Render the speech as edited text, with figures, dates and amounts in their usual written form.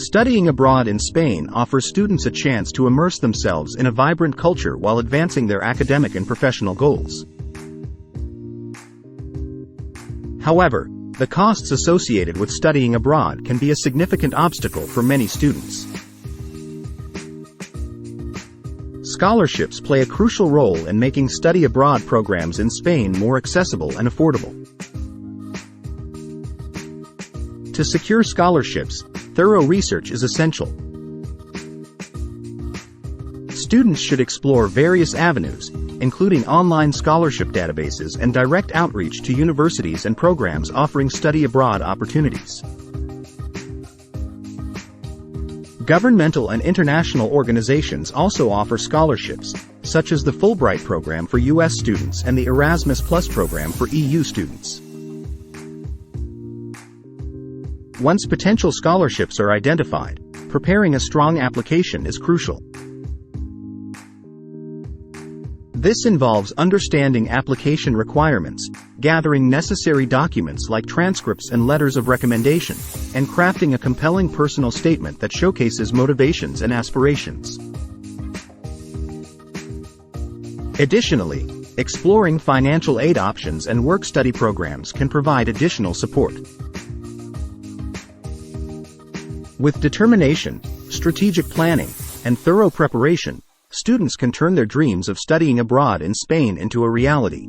Studying abroad in Spain offers students a chance to immerse themselves in a vibrant culture while advancing their academic and professional goals. However, the costs associated with studying abroad can be a significant obstacle for many students. Scholarships play a crucial role in making study abroad programs in Spain more accessible and affordable. To secure scholarships, thorough research is essential. Students should explore various avenues, including online scholarship databases and direct outreach to universities and programs offering study abroad opportunities. Governmental and international organizations also offer scholarships, such as the Fulbright program for U.S. students and the Erasmus Plus program for EU students. Once potential scholarships are identified, preparing a strong application is crucial. This involves understanding application requirements, gathering necessary documents like transcripts and letters of recommendation, and crafting a compelling personal statement that showcases motivations and aspirations. Additionally, exploring financial aid options and work-study programs can provide additional support. With determination, strategic planning, and thorough preparation, students can turn their dreams of studying abroad in Spain into a reality.